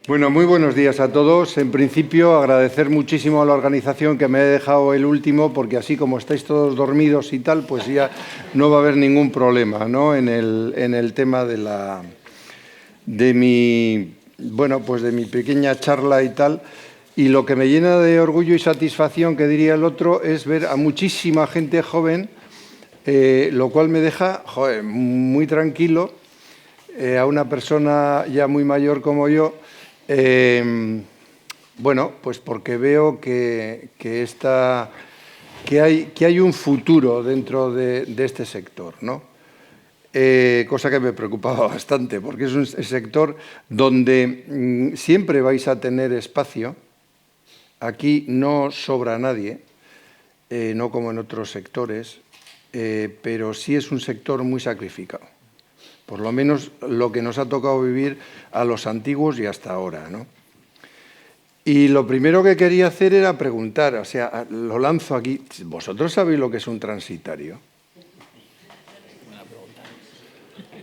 Bueno, muy buenos días a todos. En principio, agradecer muchísimo a la organización que me he dejado el último, porque así como estáis todos dormidos y tal, pues ya no va a haber ningún problema, ¿no? en el tema de mi pequeña charla y tal. Y lo que me llena de orgullo y satisfacción, que diría el otro, es ver a muchísima gente joven, lo cual me deja muy tranquilo, a una persona ya muy mayor como yo. Bueno, pues porque veo que hay un futuro dentro de este sector, ¿no? Cosa que me preocupaba bastante, porque es un sector donde siempre vais a tener espacio. Aquí no sobra nadie, no como en otros sectores, pero sí es un sector muy sacrificado. Por lo menos lo que nos ha tocado vivir a los antiguos y hasta ahora, ¿no? Y lo primero que quería hacer era preguntar, o sea, lo lanzo aquí, ¿vosotros sabéis lo que es un transitario?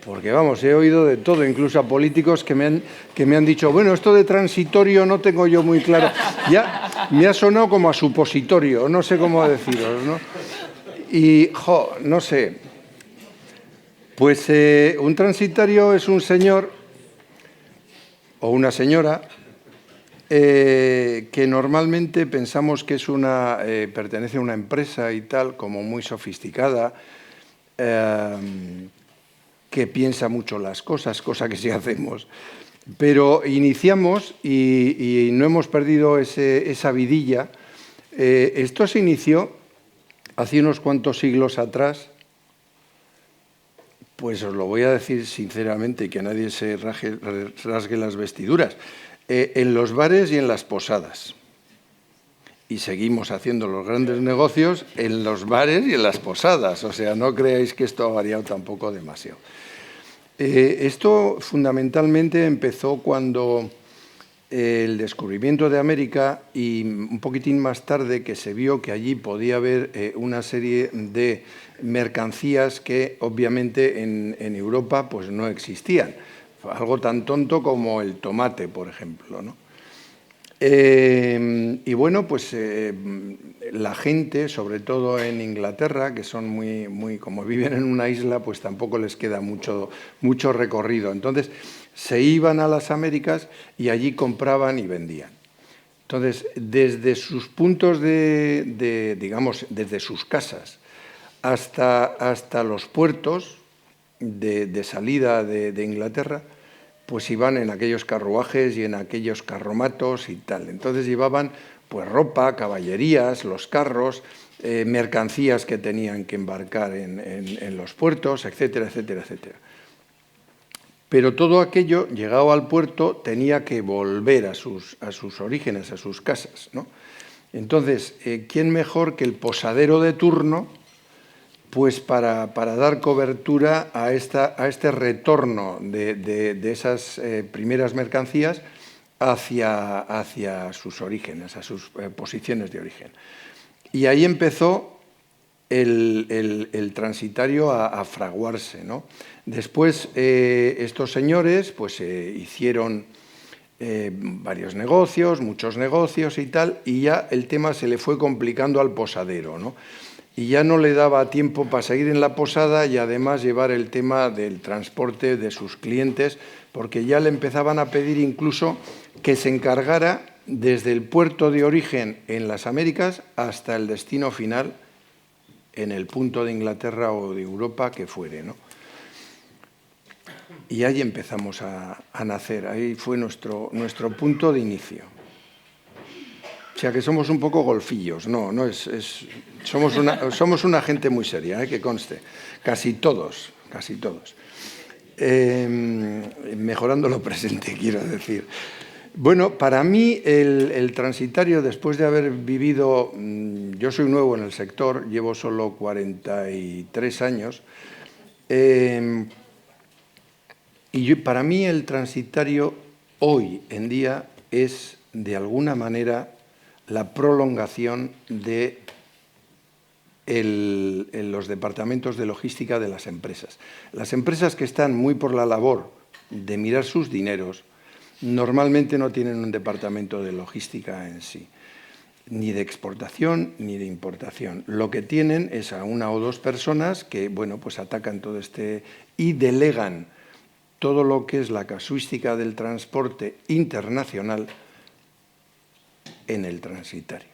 Porque, vamos, he oído de todo, incluso a políticos que me han dicho, bueno, esto de transitorio no tengo yo muy claro. Ya me ha sonado como a supositorio, no sé cómo deciros, ¿no? Y, no sé. Pues un transitario es un señor o una señora que normalmente pensamos que es pertenece a una empresa y tal, como muy sofisticada, que piensa mucho las cosas, cosa que sí hacemos. Pero iniciamos y no hemos perdido esa vidilla. Esto se inició hace unos cuantos siglos atrás. Pues os lo voy a decir sinceramente y que nadie se rasgue las vestiduras. En los bares y en las posadas. Y seguimos haciendo los grandes negocios en los bares y en las posadas. O sea, no creáis que esto ha variado tampoco demasiado. Esto fundamentalmente empezó cuando el descubrimiento de América y un poquitín más tarde que se vio que allí podía haber una serie de mercancías que obviamente en Europa pues no existían. Algo tan tonto como el tomate, por ejemplo, ¿no? Y bueno, pues la gente, sobre todo en Inglaterra, que son como viven en una isla, pues tampoco les queda mucho recorrido. Entonces, se iban a las Américas y allí compraban y vendían. Entonces, desde sus puntos digamos, desde sus casas hasta los puertos de salida de Inglaterra, pues iban en aquellos carruajes y en aquellos carromatos y tal. Entonces llevaban pues ropa, caballerías, los carros, mercancías que tenían que embarcar en los puertos, etcétera, etcétera, etcétera. Pero todo aquello, llegado al puerto, tenía que volver a sus orígenes, a sus casas, ¿no? Entonces, ¿quién mejor que el posadero de turno pues para dar cobertura a este retorno de esas primeras mercancías hacia sus orígenes, a sus posiciones de origen? Y ahí empezó el transitario a fraguarse, ¿no? Después estos señores pues hicieron varios negocios, muchos negocios y tal, y ya el tema se le fue complicando al posadero, ¿no? Y ya no le daba tiempo para seguir en la posada y además llevar el tema del transporte de sus clientes, porque ya le empezaban a pedir incluso que se encargara desde el puerto de origen en las Américas hasta el destino final en el punto de Inglaterra o de Europa que fuere, ¿no? Y ahí empezamos a nacer, ahí fue nuestro punto de inicio. O sea que somos un poco golfillos, somos una gente muy seria, que conste, casi todos, mejorando lo presente, quiero decir. Bueno, para mí el transitario, después de haber vivido, yo soy nuevo en el sector, llevo solo 43 años, y para mí el transitario hoy en día es de alguna manera la prolongación de los departamentos de logística de las empresas. Las empresas que están muy por la labor de mirar sus dineros, normalmente no tienen un departamento de logística en sí, ni de exportación ni de importación. Lo que tienen es a una o dos personas que, bueno, pues atacan todo y delegan todo lo que es la casuística del transporte internacional en el transitario.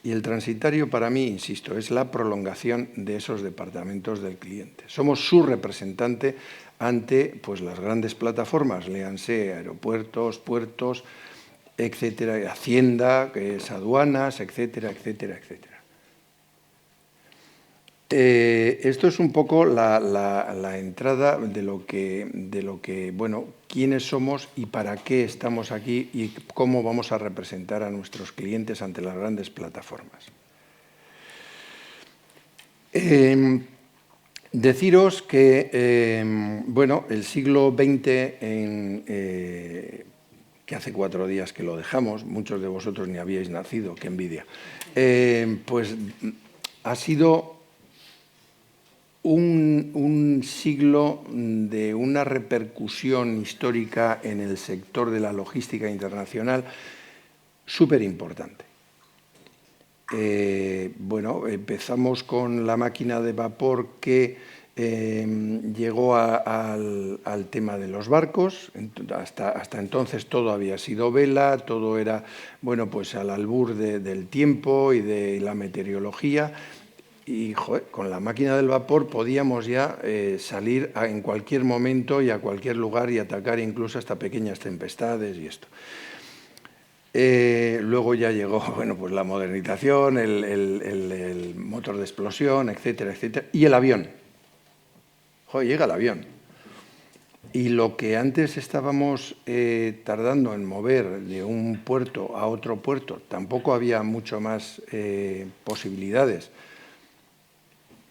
Y el transitario para mí, insisto, es la prolongación de esos departamentos del cliente. Somos su representante ante pues, las grandes plataformas, léanse aeropuertos, puertos, etcétera, Hacienda, que es aduanas, etcétera, etcétera, etcétera. Esto es un poco la entrada de lo que, bueno, quiénes somos y para qué estamos aquí y cómo vamos a representar a nuestros clientes ante las grandes plataformas. Deciros que, bueno, el siglo XX, que hace 4 días que lo dejamos, muchos de vosotros ni habíais nacido, qué envidia, pues ha sido un siglo de una repercusión histórica en el sector de la logística internacional súper importante. Bueno, empezamos con la máquina de vapor que llegó al tema de los barcos. Hasta entonces todo había sido vela, todo era, bueno, pues al albur del tiempo y de la meteorología. Y joder, con la máquina del vapor podíamos ya salir en cualquier momento y a cualquier lugar y atacar incluso hasta pequeñas tempestades y esto. Luego ya llegó, bueno, pues la modernización, el motor de explosión, etcétera, etcétera, y el avión. Joder, llega el avión. Y lo que antes estábamos tardando en mover de un puerto a otro puerto, tampoco había mucho más posibilidades.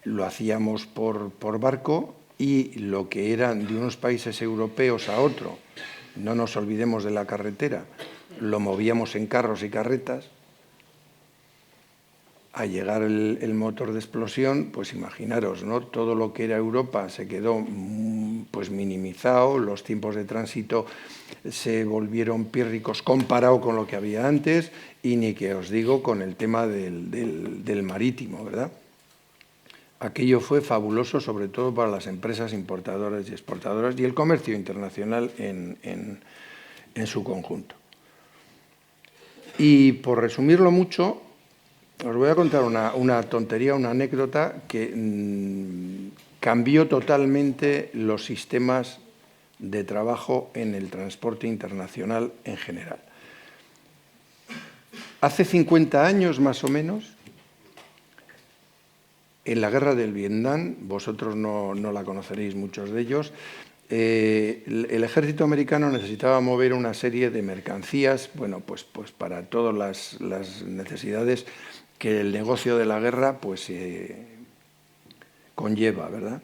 Lo hacíamos por barco y lo que eran de unos países europeos a otro, no nos olvidemos de la carretera, lo movíamos en carros y carretas. A llegar el motor de explosión, pues imaginaros, ¿no? Todo lo que era Europa se quedó pues minimizado, los tiempos de tránsito se volvieron pírricos comparado con lo que había antes y ni que os digo con el tema del marítimo, ¿verdad? Aquello fue fabuloso, sobre todo para las empresas importadoras y exportadoras y el comercio internacional en su conjunto. Y por resumirlo mucho, os voy a contar una tontería, una anécdota que cambió totalmente los sistemas de trabajo en el transporte internacional en general. Hace 50 años, más o menos, en la guerra del Vietnam, vosotros no la conoceréis muchos de ellos, el ejército americano necesitaba mover una serie de mercancías, bueno, pues para todas las necesidades que el negocio de la guerra pues conlleva, ¿verdad?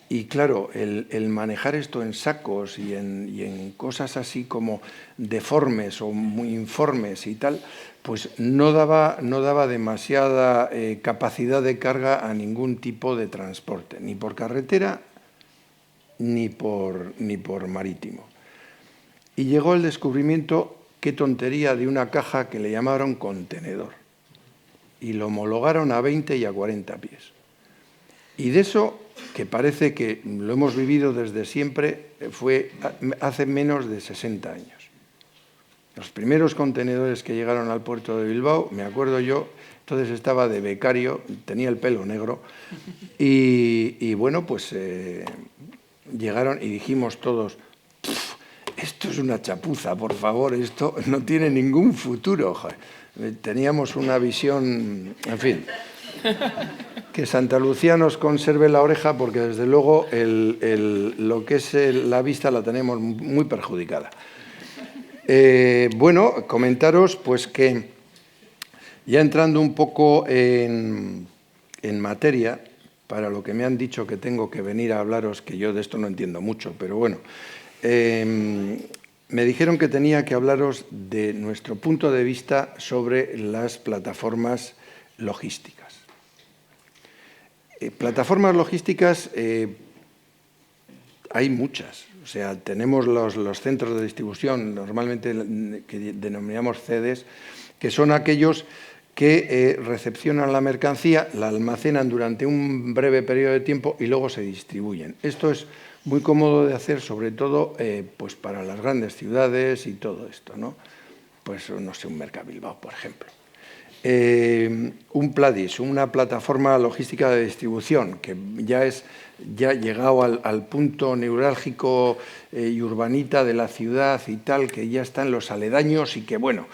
Y claro, el manejar esto en sacos y en cosas así como deformes o muy informes y tal, pues no daba demasiada capacidad de carga a ningún tipo de transporte, ni por carretera ni por marítimo. Y llegó el descubrimiento, qué tontería, de una caja que le llamaron contenedor. Y lo homologaron a 20 y a 40 pies. Y de eso, que parece que lo hemos vivido desde siempre, fue hace menos de 60 años. Los primeros contenedores que llegaron al puerto de Bilbao, me acuerdo yo, entonces estaba de becario, tenía el pelo negro, y bueno, pues llegaron y dijimos todos, esto es una chapuza, por favor, esto no tiene ningún futuro. Joder. Teníamos una visión, en fin, que Santa Lucía nos conserve la oreja porque desde luego lo que es la vista la tenemos muy perjudicada. Bueno, comentaros pues que ya entrando un poco en materia, para lo que me han dicho que tengo que venir a hablaros, que yo de esto no entiendo mucho, pero bueno, me dijeron que tenía que hablaros de nuestro punto de vista sobre las plataformas logísticas. Plataformas logísticas hay muchas, O sea, tenemos los centros de distribución, normalmente que denominamos CEDES, que son aquellos que recepcionan la mercancía, la almacenan durante un breve periodo de tiempo y luego se distribuyen. Esto es muy cómodo de hacer, sobre todo pues para las grandes ciudades y todo esto, ¿no? Pues, no sé, un Mercabilbao, por ejemplo. Un Pladis, una plataforma logística de distribución, que ya ha llegado al punto neurálgico y urbanita de la ciudad y tal, que ya está en los aledaños y que, bueno,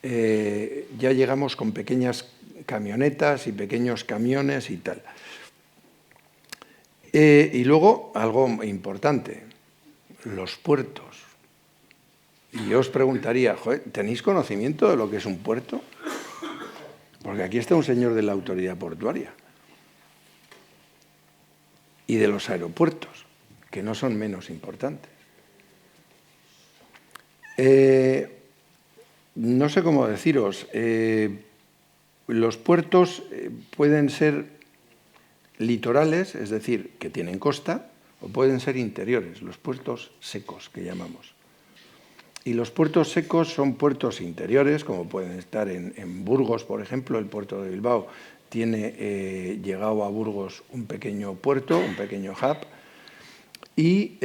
ya llegamos con pequeñas camionetas y pequeños camiones y tal. Y luego, algo importante, los puertos. Y yo os preguntaría, joder, ¿tenéis conocimiento de lo que es un puerto? Porque aquí está un señor de la autoridad portuaria y de los aeropuertos, que no son menos importantes. No sé cómo deciros, los puertos pueden ser litorales, es decir, que tienen costa, o pueden ser interiores, los puertos secos que llamamos. Y los puertos secos son puertos interiores, como pueden estar en Burgos, por ejemplo. El puerto de Bilbao tiene llegado a Burgos un pequeño puerto, un pequeño hub. Y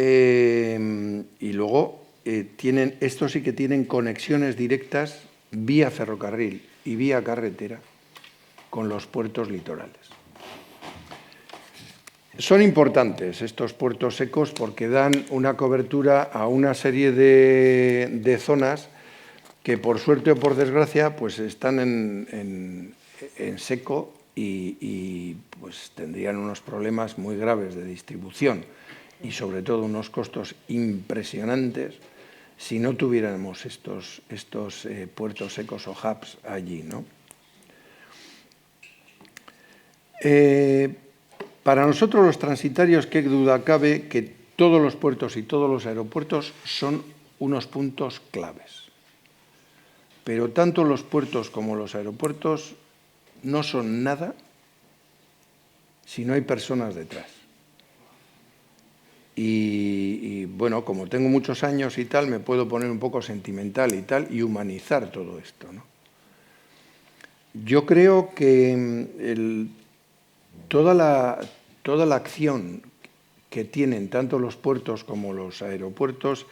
luego estos sí que tienen conexiones directas vía ferrocarril y vía carretera con los puertos litorales. Son importantes estos puertos secos porque dan una cobertura a una serie de zonas que, por suerte o por desgracia, pues están en seco y pues tendrían unos problemas muy graves de distribución y, sobre todo, unos costos impresionantes si no tuviéramos estos puertos secos o hubs allí, ¿no? Para nosotros, los transitarios, qué duda cabe que todos los puertos y todos los aeropuertos son unos puntos claves. Pero tanto los puertos como los aeropuertos no son nada si no hay personas detrás. Y bueno, como tengo muchos años y tal, me puedo poner un poco sentimental y tal y humanizar todo esto, ¿no? Yo creo que toda la acción que tienen tanto los puertos como los aeropuertos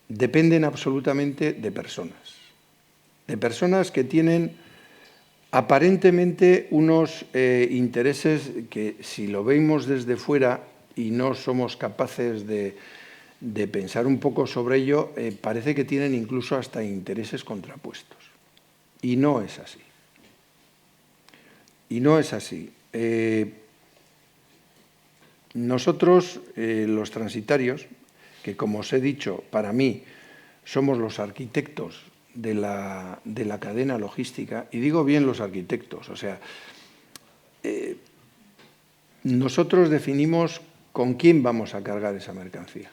dependen absolutamente de personas que tienen aparentemente unos intereses que, si lo vemos desde fuera y no somos capaces de pensar un poco sobre ello, parece que tienen incluso hasta intereses contrapuestos. Y no es así. Y no es así. Nosotros, los transitarios, que, como os he dicho, para mí somos los arquitectos de la cadena logística, y digo bien los arquitectos, o sea, nosotros definimos con quién vamos a cargar esa mercancía,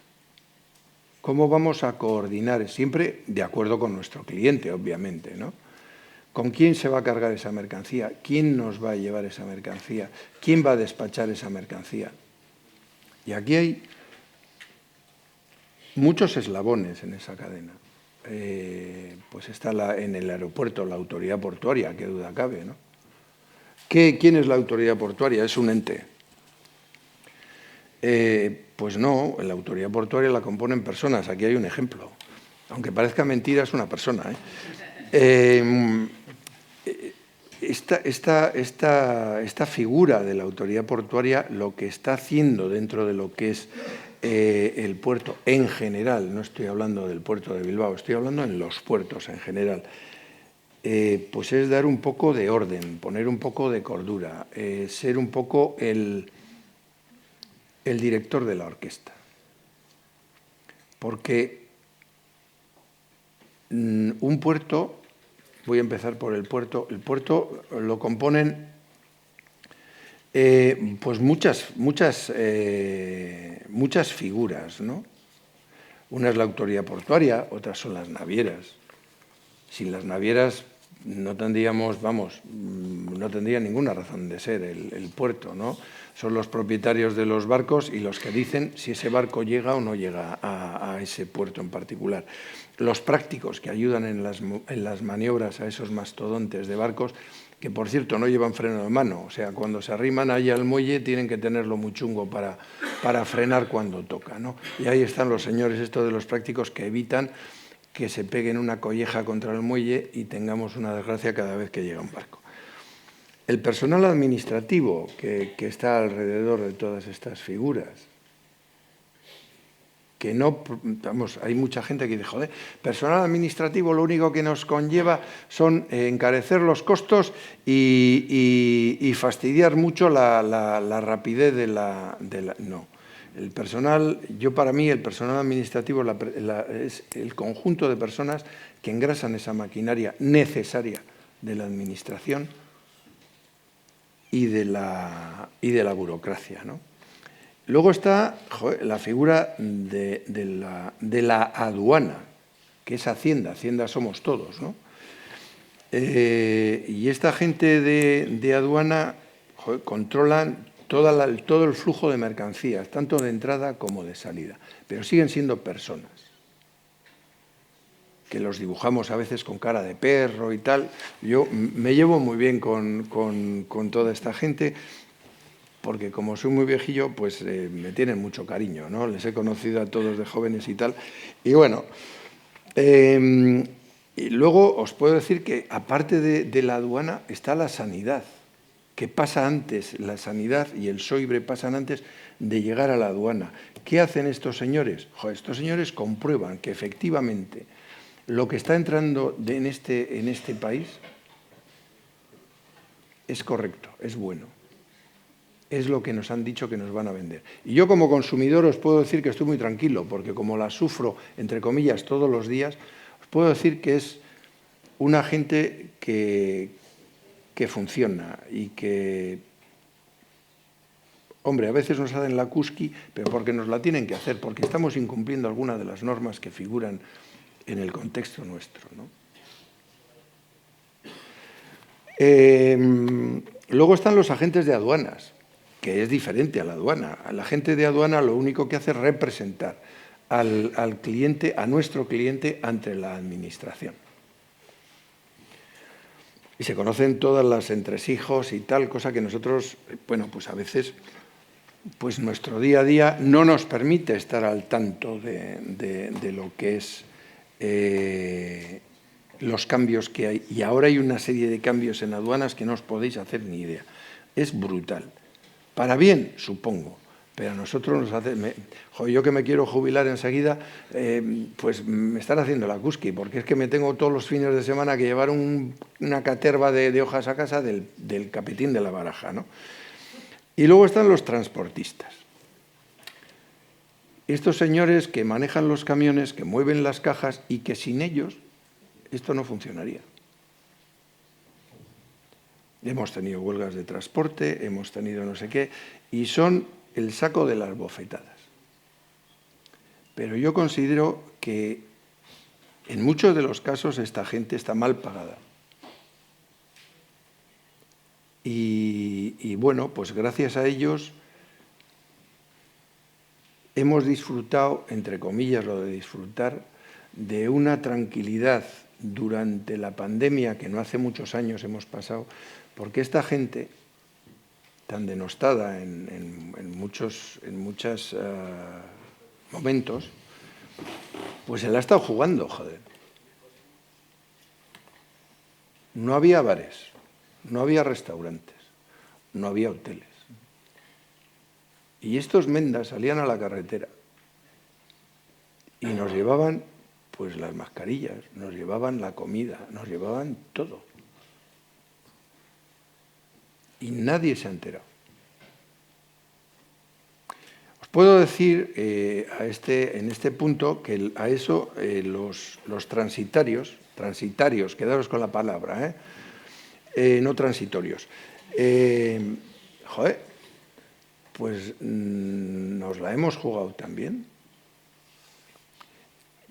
cómo vamos a coordinar, siempre de acuerdo con nuestro cliente, obviamente, ¿no? ¿Con quién se va a cargar esa mercancía? ¿Quién nos va a llevar esa mercancía? ¿Quién va a despachar esa mercancía? Y aquí hay muchos eslabones en esa cadena. Pues está en el aeropuerto la autoridad portuaria, qué duda cabe, ¿no? ¿Quién es la autoridad portuaria? Es un ente. Pues no, la autoridad portuaria la componen personas. Aquí hay un ejemplo. Aunque parezca mentira, es una persona, Esta figura de la autoridad portuaria lo que está haciendo dentro de lo que es el puerto en general, no estoy hablando del puerto de Bilbao, estoy hablando en los puertos en general, pues es dar un poco de orden, poner un poco de cordura, ser un poco el director de la orquesta. Porque un puerto, voy a empezar por el puerto lo componen pues muchas figuras, ¿no? Una es la autoridad portuaria, otras son las navieras. Sin las navieras no tendríamos, vamos, no tendría ninguna razón de ser el puerto, ¿no? Son los propietarios de los barcos y los que dicen si ese barco llega o no llega a ese puerto en particular. Los prácticos que ayudan en las maniobras a esos mastodontes de barcos, que por cierto no llevan freno de mano, o sea, cuando se arriman ahí al muelle tienen que tenerlo muy chungo para frenar cuando toca, ¿no? Y ahí están los señores estos de los prácticos que evitan que se peguen una colleja contra el muelle y tengamos una desgracia cada vez que llega un barco. El personal administrativo que está alrededor de todas estas figuras, que no, vamos, hay mucha gente que dice, joder, personal administrativo lo único que nos conlleva son encarecer los costos y fastidiar mucho la rapidez de la... No. El personal, para mí, el personal administrativo es el conjunto de personas que engrasan esa maquinaria necesaria de la administración y de la burocracia, ¿no? Luego está la figura de la aduana, que es Hacienda. Hacienda somos todos, ¿no? Y esta gente de aduana controlan todo el flujo de mercancías, tanto de entrada como de salida, pero siguen siendo personas, que los dibujamos a veces con cara de perro y tal. Yo me llevo muy bien con toda esta gente, porque como soy muy viejillo, pues me tienen mucho cariño, ¿no? Les he conocido a todos de jóvenes y tal. Y bueno, y luego os puedo decir que aparte de la aduana está la sanidad, que pasa antes, la sanidad y el SOIBRE pasan antes de llegar a la aduana. ¿Qué hacen estos señores? Estos señores comprueban que efectivamente lo que está entrando en este país es correcto, es bueno. Es lo que nos han dicho que nos van a vender. Y yo como consumidor os puedo decir que estoy muy tranquilo, porque como la sufro, entre comillas, todos los días, os puedo decir que es una gente que funciona y que, hombre, a veces nos hacen la cusqui, pero porque nos la tienen que hacer, porque estamos incumpliendo algunas de las normas que figuran en el contexto nuestro, ¿no? Luego están los agentes de aduanas, que es diferente a la aduana. El agente de aduana lo único que hace es representar al cliente, a nuestro cliente, ante la administración. Y se conocen todas las entresijos y tal, cosa que nosotros, bueno, pues a veces, pues nuestro día a día no nos permite estar al tanto de lo que es los cambios que hay. Y ahora hay una serie de cambios en aduanas que no os podéis hacer ni idea. Es brutal. Para bien, supongo, pero a nosotros nos hace... yo que me quiero jubilar enseguida, pues me están haciendo la cusqui, porque es que me tengo todos los fines de semana que llevar una caterva de hojas a casa del capitín de la baraja, ¿no? Y luego están los transportistas. Estos señores que manejan los camiones, que mueven las cajas y que sin ellos esto no funcionaría. Hemos tenido huelgas de transporte, hemos tenido no sé qué, y son el saco de las bofetadas. Pero yo considero que en muchos de los casos esta gente está mal pagada. Y bueno, pues gracias a ellos hemos disfrutado, entre comillas lo de disfrutar, de una tranquilidad durante la pandemia que no hace muchos años hemos pasado, porque esta gente tan denostada en muchos momentos, pues se la ha estado jugando, joder. No había bares, no había restaurantes, no había hoteles. Y estos mendas salían a la carretera y nos llevaban pues las mascarillas, nos llevaban la comida, nos llevaban todo. Y nadie se ha enterado. Os puedo decir en este punto que a eso los transitarios, quedaros con la palabra, no transitorios, joder, pues nos la hemos jugado también.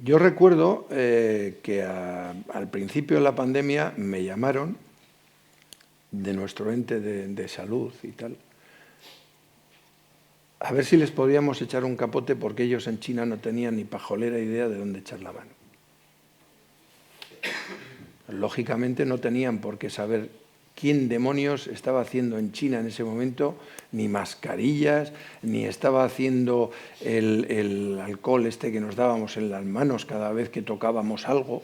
Yo recuerdo que al principio de la pandemia me llamaron de nuestro ente de salud y tal, a ver si les podíamos echar un capote porque ellos en China no tenían ni pajolera idea de dónde echar la mano. Lógicamente no tenían por qué saber quién demonios estaba haciendo en China en ese momento, ni mascarillas, ni estaba haciendo el alcohol este que nos dábamos en las manos cada vez que tocábamos algo,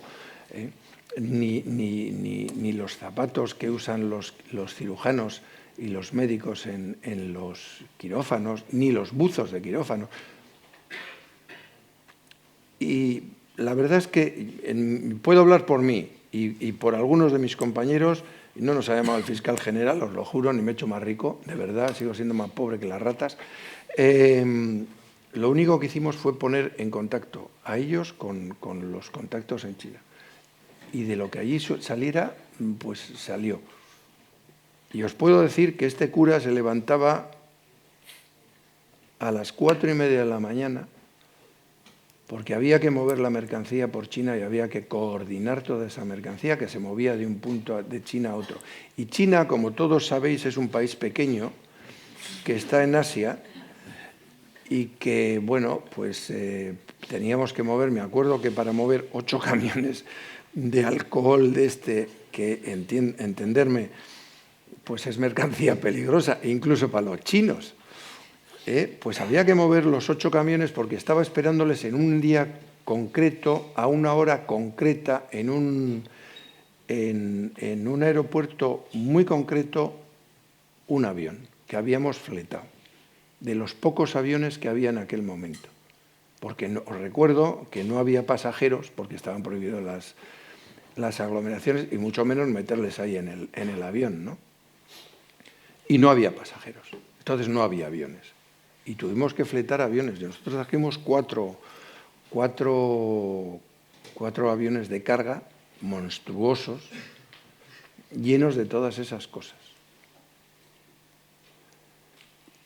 ni los zapatos que usan los cirujanos y los médicos en los quirófanos, ni los buzos de quirófano. Y la verdad es que puedo hablar por mí y por algunos de mis compañeros. No nos ha llamado el fiscal general, os lo juro, ni me he hecho más rico, de verdad, sigo siendo más pobre que las ratas. Lo único que hicimos fue poner en contacto a ellos con los contactos en China. Y de lo que allí saliera, pues salió. Y os puedo decir que este cura se levantaba a las 4:30 de la mañana porque había que mover la mercancía por China y había que coordinar toda esa mercancía que se movía de un punto de China a otro. Y China, como todos sabéis, es un país pequeño que está en Asia y que, bueno, pues teníamos que mover, me acuerdo que para mover 8 camiones de alcohol de este, que entenderme, pues es mercancía peligrosa, incluso para los chinos. Pues había que mover los 8 camiones porque estaba esperándoles en un día concreto, a una hora concreta, en un aeropuerto muy concreto, un avión que habíamos fletado, de los pocos aviones que había en aquel momento. Porque os recuerdo que no había pasajeros, porque estaban prohibidas las aglomeraciones, y mucho menos meterles ahí en el avión, ¿no? Y no había pasajeros, entonces no había aviones. Y tuvimos que fletar aviones. Nosotros trajimos cuatro aviones de carga monstruosos, llenos de todas esas cosas.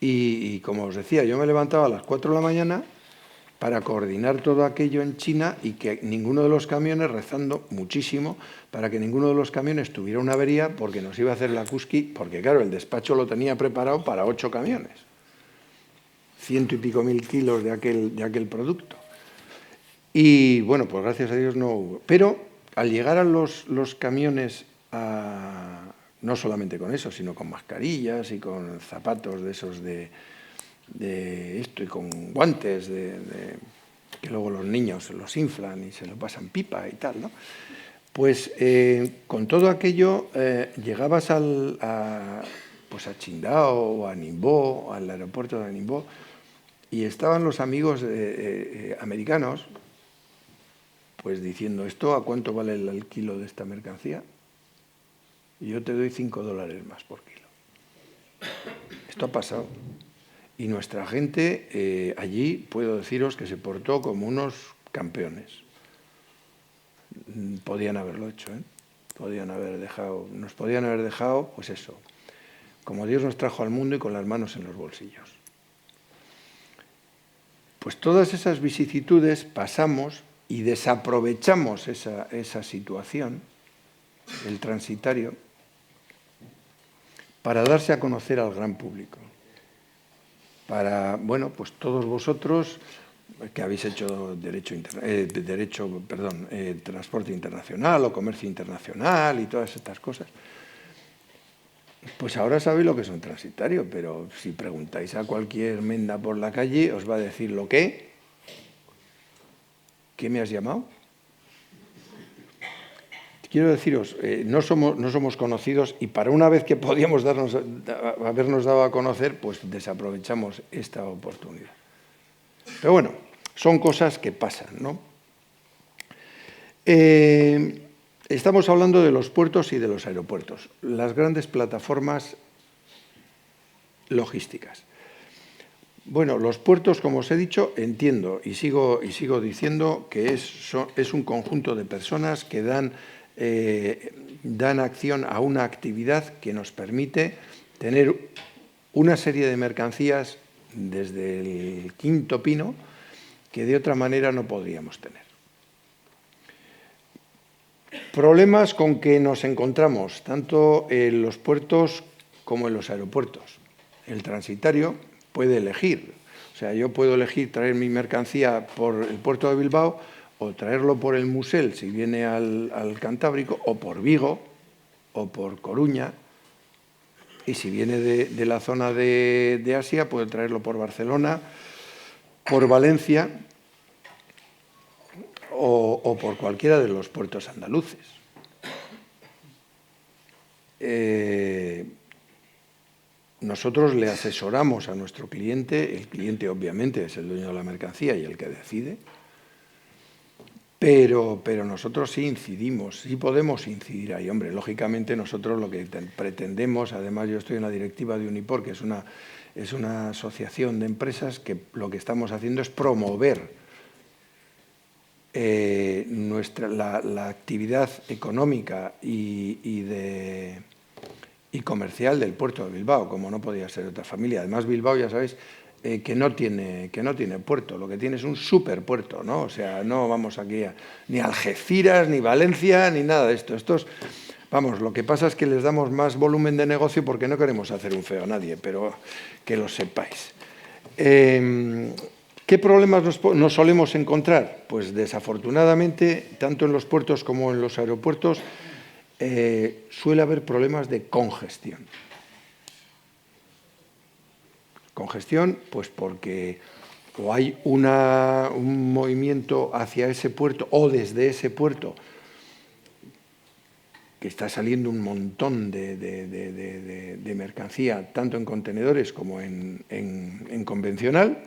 Y como os decía, yo me levantaba a las 4 de la mañana para coordinar todo aquello en China y que ninguno de los camiones, rezando muchísimo, para que ninguno de los camiones tuviera una avería porque nos iba a hacer la cusqui, porque claro, el despacho lo tenía preparado para 8 camiones. 100 y pico mil kilos de aquel producto. Y bueno, pues gracias a Dios no hubo. Pero al llegar a los camiones, no solamente con eso, sino con mascarillas y con zapatos de esos de esto y con guantes que luego los niños los inflan y se lo pasan pipa y tal, ¿no? Pues con todo aquello llegabas pues a Qingdao o a Ningbo, al aeropuerto de Ningbo, y estaban los amigos americanos pues diciendo, ¿esto a cuánto vale el kilo de esta mercancía? Y yo te doy $5 más por kilo. Esto ha pasado. Y nuestra gente allí, puedo deciros que se portó como unos campeones. Podían haberlo hecho, ¿eh? Nos podían haber dejado, pues eso, como Dios nos trajo al mundo y con las manos en los bolsillos. Pues todas esas vicisitudes pasamos y desaprovechamos esa situación, el transitario, para darse a conocer al gran público. Para, bueno, pues todos vosotros que habéis hecho transporte internacional o comercio internacional y todas estas cosas, pues ahora sabéis lo que es un transitario, pero si preguntáis a cualquier menda por la calle, os va a decir lo que. ¿Qué me has llamado? Quiero deciros, no somos conocidos y para una vez que podíamos habernos dado a conocer, pues desaprovechamos esta oportunidad. Pero bueno, son cosas que pasan, ¿no? Estamos hablando de los puertos y de los aeropuertos, las grandes plataformas logísticas. Bueno, los puertos, como os he dicho, entiendo y sigo diciendo que es un conjunto de personas que dan acción a una actividad que nos permite tener una serie de mercancías desde el quinto pino que de otra manera no podríamos tener. Problemas con que nos encontramos, tanto en los puertos como en los aeropuertos. El transitario puede elegir. O sea, yo puedo elegir traer mi mercancía por el puerto de Bilbao o traerlo por el Musel si viene al Cantábrico, o por Vigo o por Coruña. Y si viene de la zona de Asia, puedo traerlo por Barcelona, por Valencia o por cualquiera de los puertos andaluces. Nosotros le asesoramos a nuestro cliente, el cliente obviamente es el dueño de la mercancía y el que decide, pero nosotros sí incidimos, sí podemos incidir ahí. Hombre, lógicamente nosotros lo que pretendemos, además yo estoy en la directiva de Unipor, que es una asociación de empresas, que lo que estamos haciendo es promover la actividad económica y comercial del puerto de Bilbao, como no podía ser de otra familia. Además, Bilbao, ya sabéis, que no tiene puerto, lo que tiene es un superpuerto, ¿no? O sea, no vamos aquí ni a Algeciras, ni Valencia, ni nada de esto. Vamos, lo que pasa es que les damos más volumen de negocio porque no queremos hacer un feo a nadie, pero que lo sepáis. ¿Qué problemas nos solemos encontrar? Pues desafortunadamente, tanto en los puertos como en los aeropuertos, suele haber problemas de congestión. Congestión, pues porque o hay un movimiento hacia ese puerto o desde ese puerto que está saliendo un montón de mercancía, tanto en contenedores como en convencional,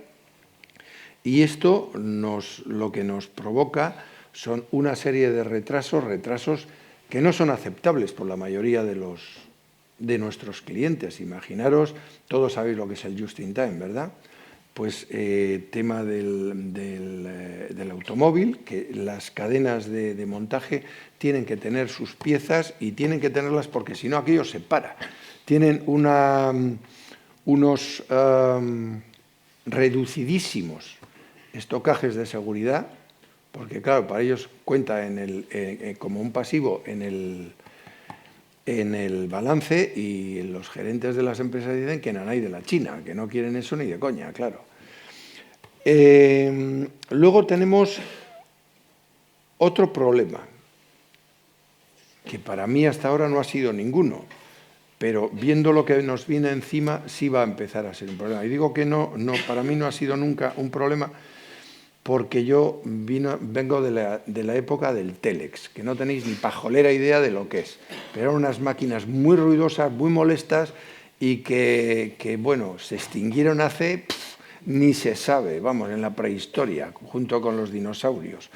y esto lo que nos provoca son una serie de retrasos que no son aceptables por la mayoría de nuestros clientes. Imaginaros, todos sabéis lo que es el just in time, ¿verdad? Pues tema del automóvil, que las cadenas de montaje tienen que tener sus piezas y tienen que tenerlas porque si no aquello se para. Tienen unos reducidísimos estocajes de seguridad, porque claro, para ellos cuenta como un pasivo en el balance, y los gerentes de las empresas dicen que nanay de la China, que no quieren eso ni de coña, claro. Luego tenemos otro problema, que para mí hasta ahora no ha sido ninguno, pero viendo lo que nos viene encima sí va a empezar a ser un problema. Y digo que no, para mí no ha sido nunca un problema, porque yo vengo de la época del Telex, que no tenéis ni pajolera idea de lo que es. Pero eran unas máquinas muy ruidosas, muy molestas y que bueno, se extinguieron hace, ni se sabe, vamos, en la prehistoria, junto con los dinosaurios.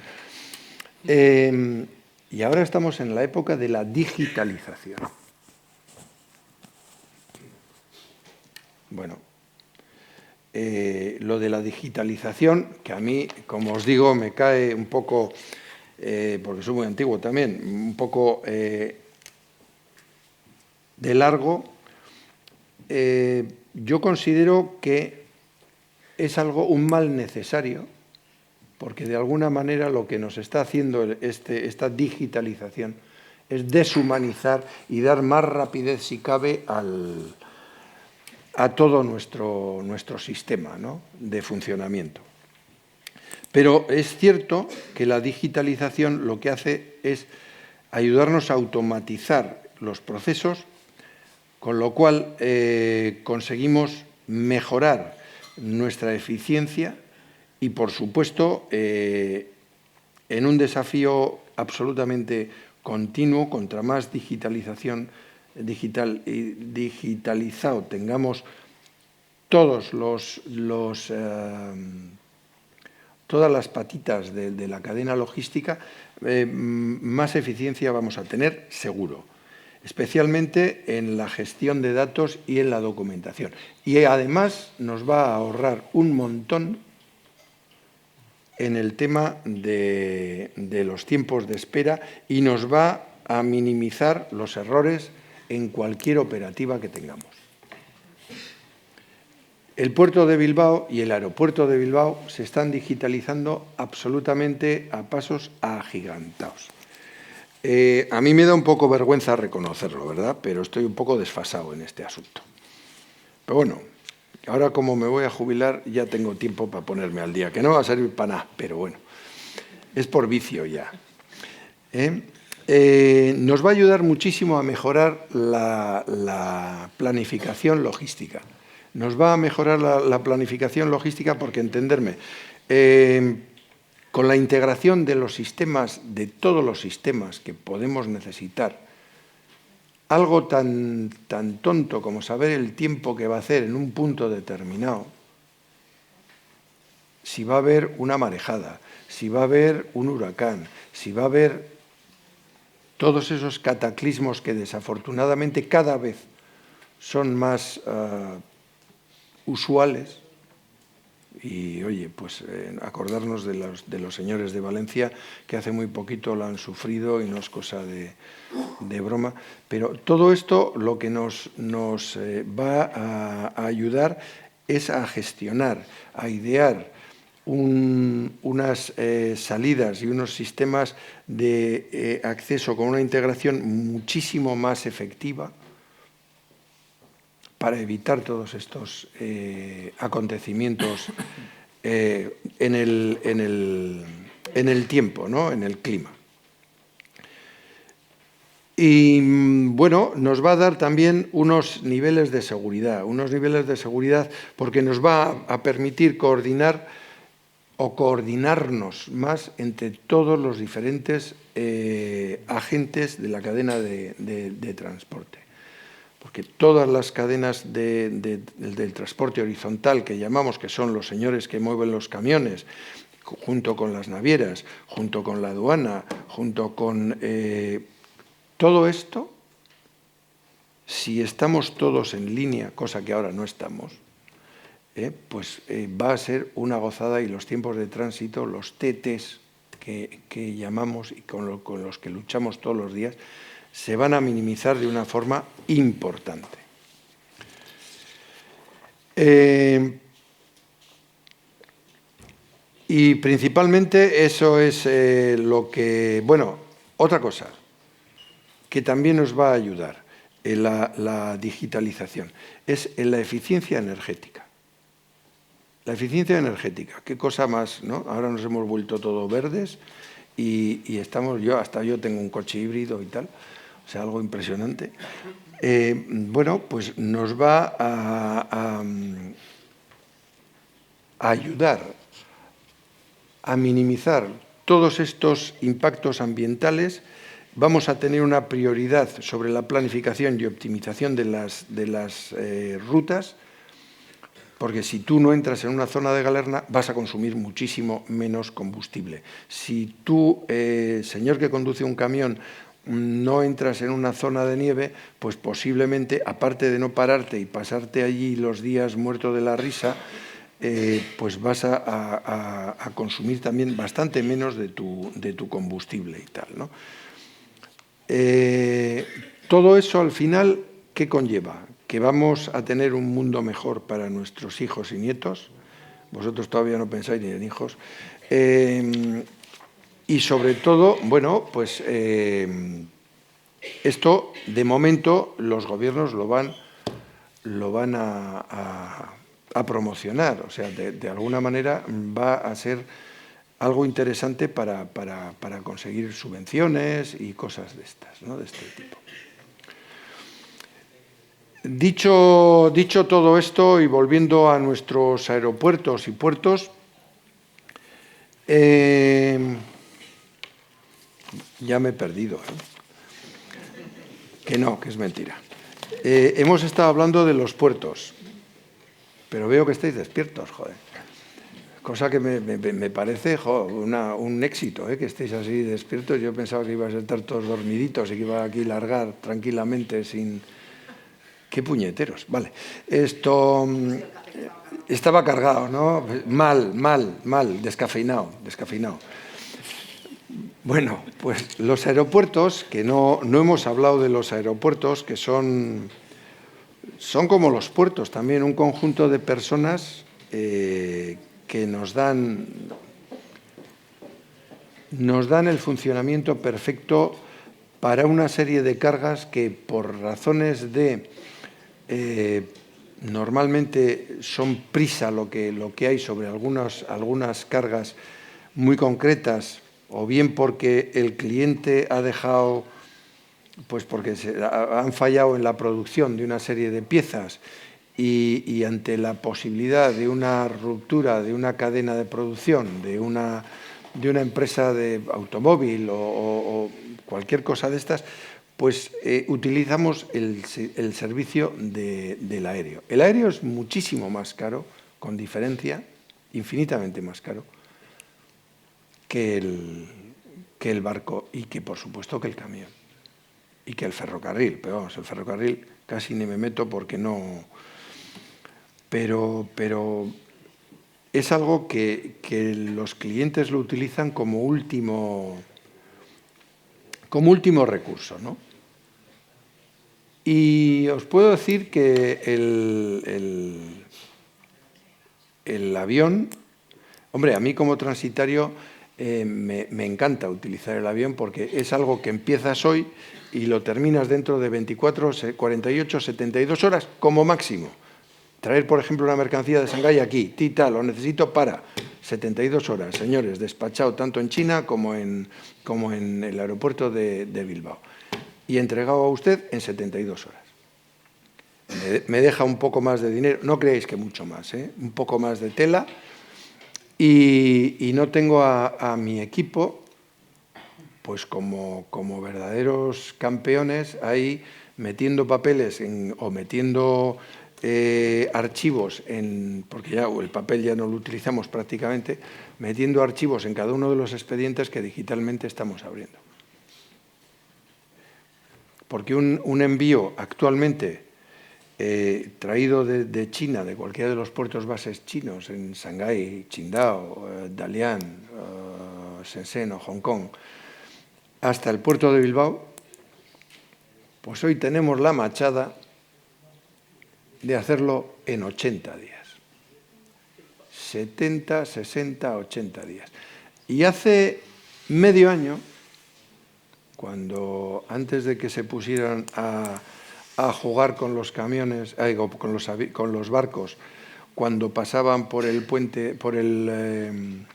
Y ahora estamos en la época de la digitalización. Bueno, lo de la digitalización, que a mí, como os digo, me cae un poco, porque soy muy antiguo también, un poco de largo, yo considero que es un mal necesario, porque de alguna manera lo que nos está haciendo esta digitalización es deshumanizar y dar más rapidez, si cabe, a todo nuestro sistema, ¿no?, de funcionamiento. Pero es cierto que la digitalización lo que hace es ayudarnos a automatizar los procesos, con lo cual conseguimos mejorar nuestra eficiencia y, por supuesto, en un desafío absolutamente continuo, contra más digitalizado tengamos todas las patitas de la cadena logística, más eficiencia vamos a tener seguro, especialmente en la gestión de datos y en la documentación. Y además nos va a ahorrar un montón en el tema de los tiempos de espera y nos va a minimizar los errores en cualquier operativa que tengamos. El puerto de Bilbao y el aeropuerto de Bilbao se están digitalizando absolutamente a pasos agigantados. A mí me da un poco vergüenza reconocerlo, ¿verdad? Pero estoy un poco desfasado en este asunto. Pero bueno, ahora como me voy a jubilar ya tengo tiempo para ponerme al día, que no va a servir para nada, pero bueno, es por vicio ya. Nos va a ayudar muchísimo a mejorar la planificación logística. Nos va a mejorar la planificación logística porque, entenderme, con la integración de los sistemas, de todos los sistemas que podemos necesitar, algo tan tonto como saber el tiempo que va a hacer en un punto determinado, si va a haber una marejada, si va a haber un huracán, si va a haber todos esos cataclismos que desafortunadamente cada vez son más usuales. Y, oye, pues acordarnos de los señores de Valencia, que hace muy poquito lo han sufrido y no es cosa de broma. Pero todo esto lo que nos va a ayudar es a gestionar, a idear unas salidas y unos sistemas de acceso con una integración muchísimo más efectiva, para evitar todos estos acontecimientos en el tiempo, ¿no? En el clima. Y, bueno, nos va a dar también unos niveles de seguridad, porque nos va a permitir coordinar o coordinarnos más entre todos los diferentes agentes de la cadena de transporte. Porque todas las cadenas del transporte horizontal que llamamos, que son los señores que mueven los camiones, junto con las navieras, junto con la aduana, junto con todo esto, si estamos todos en línea, cosa que ahora no estamos, pues va a ser una gozada, y los tiempos de tránsito, los TTs que llamamos y con los que luchamos todos los días, se van a minimizar de una forma importante. Y principalmente eso es lo que... Bueno, otra cosa que también nos va a ayudar en la digitalización es en la eficiencia energética. La eficiencia energética, qué cosa más, ¿no? Ahora nos hemos vuelto todo verdes y estamos... Hasta yo tengo un coche híbrido y tal. O sea, algo impresionante. Bueno, pues nos va a ayudar a minimizar todos estos impactos ambientales. Vamos a tener una prioridad sobre la planificación y optimización de las rutas, porque si tú no entras en una zona de galerna vas a consumir muchísimo menos combustible. Si tú, señor que conduce un camión, no entras en una zona de nieve, pues posiblemente, aparte de no pararte y pasarte allí los días muerto de la risa, pues vas a consumir también bastante menos de tu combustible y tal, ¿no? Todo eso, al final, ¿qué conlleva? Que vamos a tener un mundo mejor para nuestros hijos y nietos. Vosotros todavía no pensáis ni en hijos. Y sobre todo, bueno, pues esto, de momento, los gobiernos lo van a promocionar. O sea, de alguna manera va a ser algo interesante para conseguir subvenciones y cosas de estas, ¿no? De este tipo. Dicho todo esto, y volviendo a nuestros aeropuertos y puertos, ya me he perdido, que no, que es mentira. Hemos estado hablando de los puertos, pero veo que estáis despiertos, joder. Cosa que me parece un éxito, que estéis así despiertos. Yo pensaba que ibais a estar todos dormiditos y que iba aquí a largar tranquilamente sin... ¡Qué puñeteros! Vale. Esto... Estaba cargado, ¿no? Mal, descafeinado. Bueno, pues los aeropuertos, que no hemos hablado de los aeropuertos, que son como los puertos también, un conjunto de personas que nos dan el funcionamiento perfecto para una serie de cargas que por razones de... normalmente son prisa lo que hay sobre algunas cargas muy concretas, o bien porque el cliente ha dejado, pues porque han fallado en la producción de una serie de piezas y ante la posibilidad de una ruptura de una cadena de producción, de una empresa de automóvil o cualquier cosa de estas, pues utilizamos el servicio del aéreo. El aéreo es muchísimo más caro, con diferencia, infinitamente más caro, que el barco y que, por supuesto, que el camión y que el ferrocarril. Pero vamos, el ferrocarril casi ni me meto porque no... Pero es algo que los clientes lo utilizan como último recurso, ¿no? Y os puedo decir que el avión, hombre, a mí como transitario me encanta utilizar el avión porque es algo que empiezas hoy y lo terminas dentro de 24, 48, 72 horas como máximo. Traer, por ejemplo, una mercancía de Shanghái aquí, lo necesito para 72 horas, señores, despachado tanto en China como en el aeropuerto de Bilbao. Y entregado a usted en 72 horas. Me deja un poco más de dinero, no creéis que mucho más, un poco más de tela, y no tengo a mi equipo pues como verdaderos campeones ahí metiendo papeles o metiendo archivos, porque ya el papel ya no lo utilizamos prácticamente, metiendo archivos en cada uno de los expedientes que digitalmente estamos abriendo. Porque un envío actualmente traído de China, de cualquiera de los puertos bases chinos, en Shanghái, Qingdao, Dalian, Shenzhen o Hong Kong, hasta el puerto de Bilbao, pues hoy tenemos la machada de hacerlo en 80 días. 70, 60, 80 días. Y hace medio año, antes de que se pusieran a jugar con los camiones, con los barcos, cuando pasaban por el puente, por el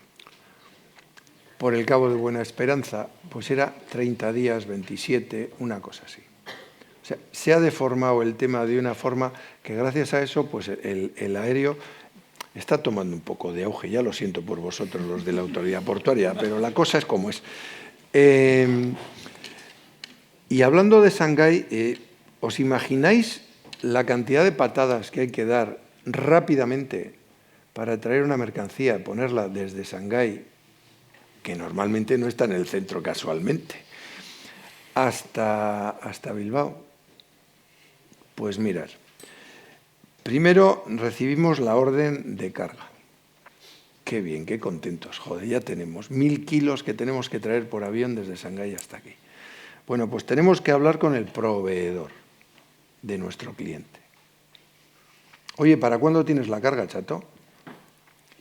Cabo de Buena Esperanza, pues era 30 días, 27, una cosa así. O sea, se ha deformado el tema de una forma que gracias a eso, pues el aéreo está tomando un poco de auge. Ya lo siento por vosotros, los de la autoridad portuaria, pero la cosa es como es. Y hablando de Shanghái, ¿os imagináis la cantidad de patadas que hay que dar rápidamente para traer una mercancía, ponerla desde Shanghái, que normalmente no está en el centro casualmente, hasta Bilbao? Pues mirad, primero recibimos la orden de carga. Qué bien, qué contentos, joder, ya tenemos 1000 kilos que tenemos que traer por avión desde Shanghái hasta aquí. Bueno, pues tenemos que hablar con el proveedor de nuestro cliente. Oye, ¿para cuándo tienes la carga, chato?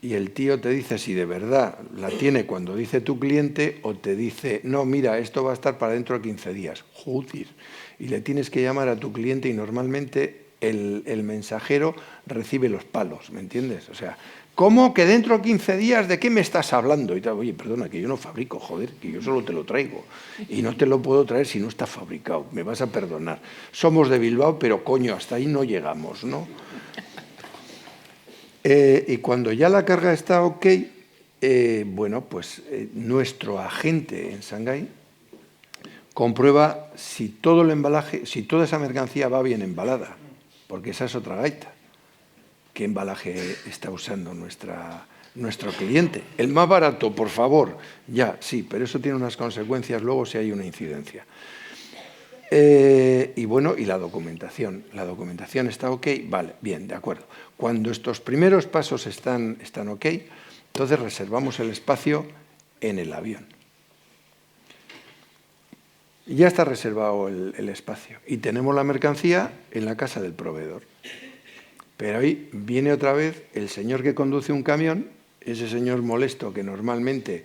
Y el tío te dice si de verdad la tiene cuando dice tu cliente o te dice, no, mira, esto va a estar para dentro de 15 días. Joder. Y le tienes que llamar a tu cliente y normalmente el mensajero recibe los palos, ¿me entiendes? O sea, ¿cómo que dentro de 15 días? ¿De qué me estás hablando? Y tal, oye, perdona, que yo no fabrico, joder, que yo solo te lo traigo. Y no te lo puedo traer si no está fabricado, me vas a perdonar. Somos de Bilbao, pero coño, hasta ahí no llegamos, ¿no? Y cuando ya la carga está ok, bueno, pues nuestro agente en Shanghái comprueba si todo el embalaje, si toda esa mercancía va bien embalada, porque esa es otra gaita. ¿Qué embalaje está usando nuestro cliente? El más barato, por favor. Ya, sí, pero eso tiene unas consecuencias luego si hay una incidencia. Y bueno, y la documentación. ¿La documentación está ok? Vale, bien, de acuerdo. Cuando estos primeros pasos están ok, entonces reservamos el espacio en el avión. Ya está reservado el espacio y tenemos la mercancía en la casa del proveedor. Pero ahí viene otra vez el señor que conduce un camión, ese señor molesto que normalmente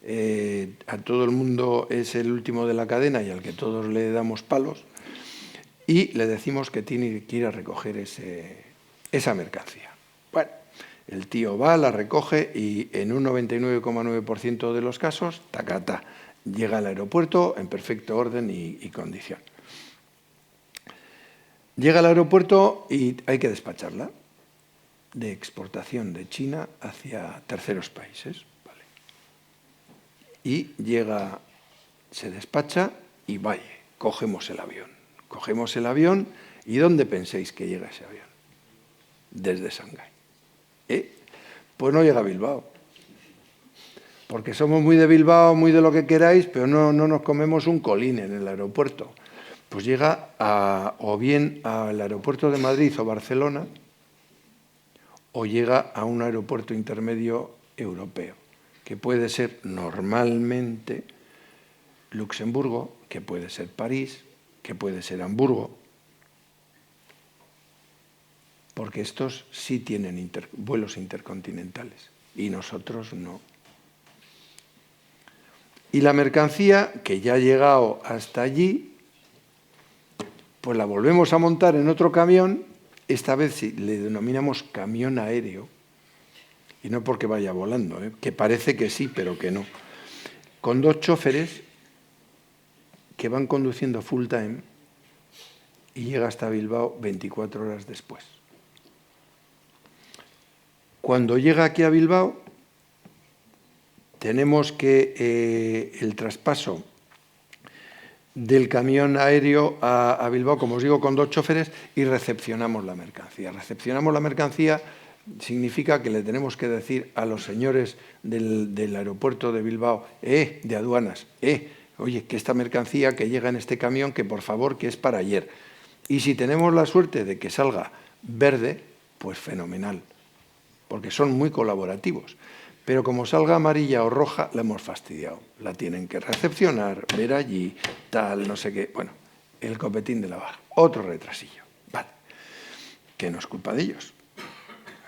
a todo el mundo es el último de la cadena y al que todos le damos palos, y le decimos que tiene que ir a recoger esa mercancía. Bueno, el tío va, la recoge y en un 99,9% de los casos, tacatá, llega al aeropuerto en perfecto orden y condición. Llega al aeropuerto y hay que despacharla de exportación de China hacia terceros países. Vale. Y llega, se despacha y vaya, cogemos el avión. Cogemos el avión y ¿dónde pensáis que llega ese avión? Desde Shanghái. Pues no llega a Bilbao. Porque somos muy de Bilbao, muy de lo que queráis, pero no nos comemos un colín en el aeropuerto. Pues llega o bien al aeropuerto de Madrid o Barcelona, o llega a un aeropuerto intermedio europeo, que puede ser normalmente Luxemburgo, que puede ser París, que puede ser Hamburgo, porque estos sí tienen vuelos intercontinentales y nosotros no. Y la mercancía que ya ha llegado hasta allí, pues la volvemos a montar en otro camión, esta vez sí, le denominamos camión aéreo, y no porque vaya volando, que parece que sí, pero que no, con 2 choferes que van conduciendo full time y llega hasta Bilbao 24 horas después. Cuando llega aquí a Bilbao, tenemos que el traspaso del camión aéreo a Bilbao, como os digo, con 2 choferes y recepcionamos la mercancía. Recepcionamos la mercancía significa que le tenemos que decir a los señores del aeropuerto de Bilbao, de aduanas, oye, que esta mercancía que llega en este camión, que por favor, que es para ayer. Y si tenemos la suerte de que salga verde, pues fenomenal, porque son muy colaborativos. Pero como salga amarilla o roja, la hemos fastidiado. La tienen que recepcionar, ver allí, tal, no sé qué. Bueno, el copetín de la barra. Otro retrasillo. Vale. Que no es culpa de ellos.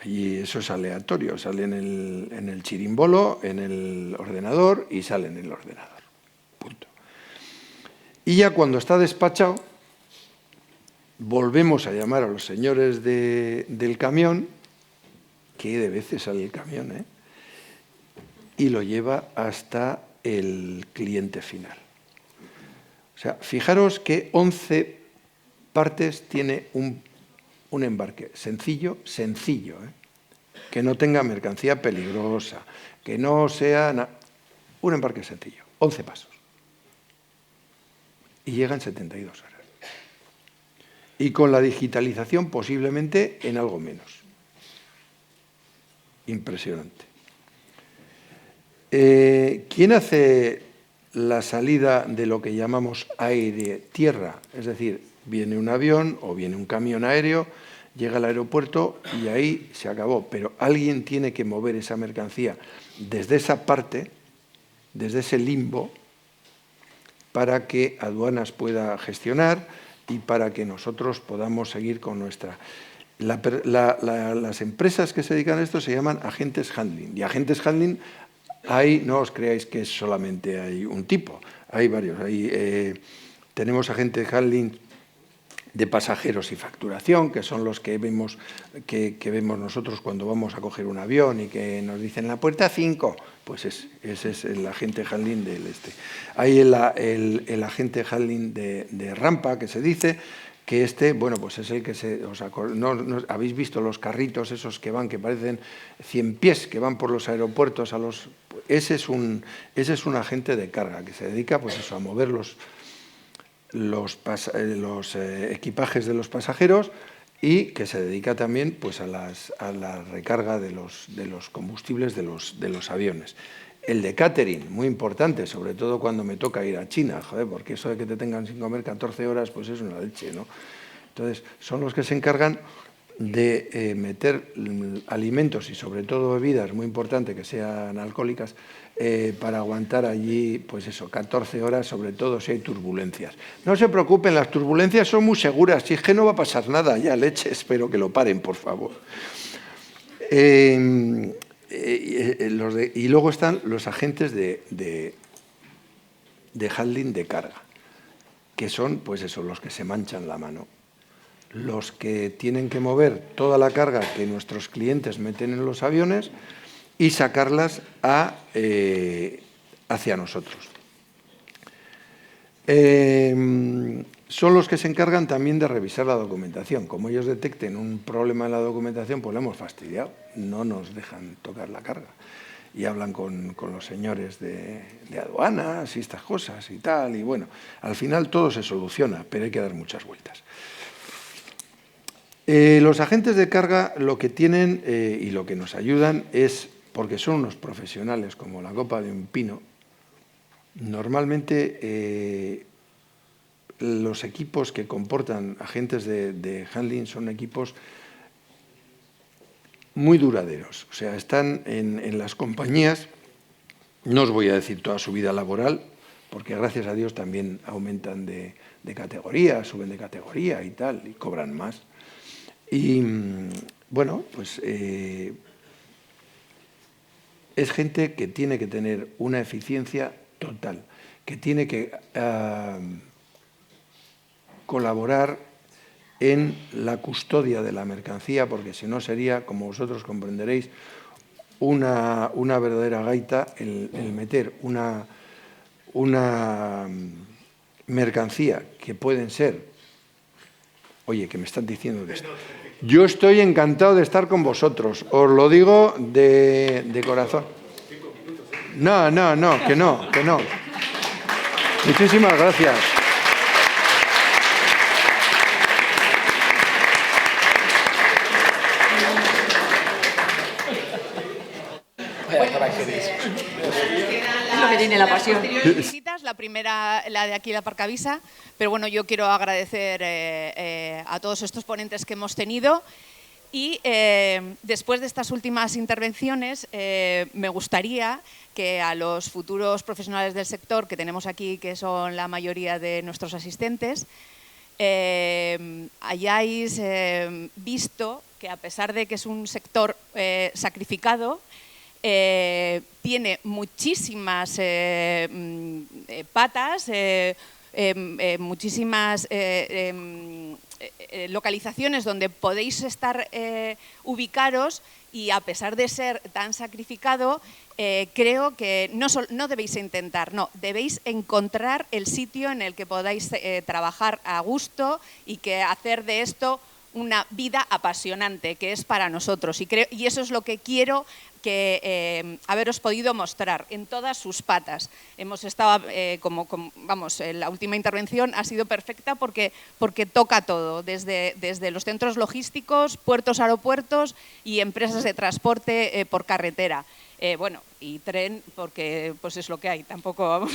Allí eso es aleatorio. Sale en el chirimbolo, en el ordenador y sale en el ordenador. Punto. Y ya cuando está despachado, volvemos a llamar a los señores del camión, que de veces sale el camión, y lo lleva hasta el cliente final. O sea, fijaros que 11 partes tiene un embarque sencillo, que no tenga mercancía peligrosa, que no sea... un embarque sencillo, 11 pasos. Y llega en 72 horas. Y con la digitalización posiblemente en algo menos. Impresionante. ¿Quién hace la salida de lo que llamamos aire-tierra? Es decir, viene un avión o viene un camión aéreo, llega al aeropuerto y ahí se acabó. Pero alguien tiene que mover esa mercancía desde esa parte, desde ese limbo, para que aduanas pueda gestionar y para que nosotros podamos seguir con nuestra... Las empresas que se dedican a esto se llaman agentes handling. Y agentes handling... no os creáis que solamente hay un tipo, hay varios. Tenemos agentes handling de pasajeros y facturación, que son los que vemos nosotros cuando vamos a coger un avión y que nos dicen la puerta 5, pues ese es el agente handling del este. Hay el agente handling de rampa, que se dice, que bueno, pues es el que habéis visto los carritos esos que parecen 100 pies, que van por los aeropuertos ese es un agente de carga que se dedica, pues eso, a mover los equipajes de los pasajeros y que se dedica también, pues a la recarga de los combustibles de los aviones. El de catering, muy importante, sobre todo cuando me toca ir a China, joder, porque eso de que te tengan sin comer 14 horas, pues es una leche, ¿no? Entonces, son los que se encargan de meter alimentos y sobre todo bebidas, muy importante que sean alcohólicas, para aguantar allí, pues eso, 14 horas, sobre todo si hay turbulencias. No se preocupen, las turbulencias son muy seguras, si es que no va a pasar nada, ya leche, espero que lo paren, por favor. y luego están los agentes de handling de carga, que son, pues eso, los que se manchan la mano, los que tienen que mover toda la carga que nuestros clientes meten en los aviones y sacarlas hacia nosotros. Son los que se encargan también de revisar la documentación. Como ellos detecten un problema en la documentación, pues le hemos fastidiado, no nos dejan tocar la carga. Y hablan con los señores de aduanas y estas cosas y tal, y bueno, al final todo se soluciona, pero hay que dar muchas vueltas. Los agentes de carga lo que tienen y lo que nos ayudan es, porque son unos profesionales como la copa de un pino, normalmente los equipos que comportan agentes de handling son equipos muy duraderos. O sea, están en las compañías, no os voy a decir toda su vida laboral, porque gracias a Dios también aumentan de categoría, suben de categoría y tal, y cobran más. Y bueno, pues es gente que tiene que tener una eficiencia total, que tiene que colaborar en la custodia de la mercancía, porque si no sería, como vosotros comprenderéis, una verdadera gaita el meter una mercancía que pueden ser... Oye, que me están diciendo de esto. Yo estoy encantado de estar con vosotros, os lo digo de corazón. No, que no. Muchísimas gracias. Es lo que tiene la pasión. Visitas, la primera, la de aquí, la Parcavisa, pero bueno, yo quiero agradecer a todos estos ponentes que hemos tenido y después de estas últimas intervenciones me gustaría que a los futuros profesionales del sector que tenemos aquí, que son la mayoría de nuestros asistentes, hayáis visto que a pesar de que es un sector sacrificado, tiene muchísimas patas, muchísimas localizaciones donde podéis estar ubicaros y a pesar de ser tan sacrificado, creo que no debéis intentar, no, debéis encontrar el sitio en el que podáis trabajar a gusto y que hacer de esto una vida apasionante, que es para nosotros. Y eso es lo que quiero haberos podido mostrar en todas sus patas. Hemos estado, vamos, la última intervención ha sido perfecta porque toca todo, desde los centros logísticos, puertos, aeropuertos y empresas de transporte por carretera. Bueno, y tren, porque pues es lo que hay, tampoco vamos...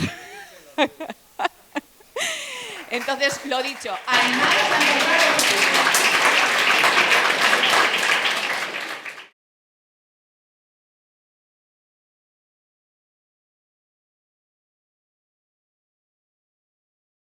Entonces, lo dicho, animales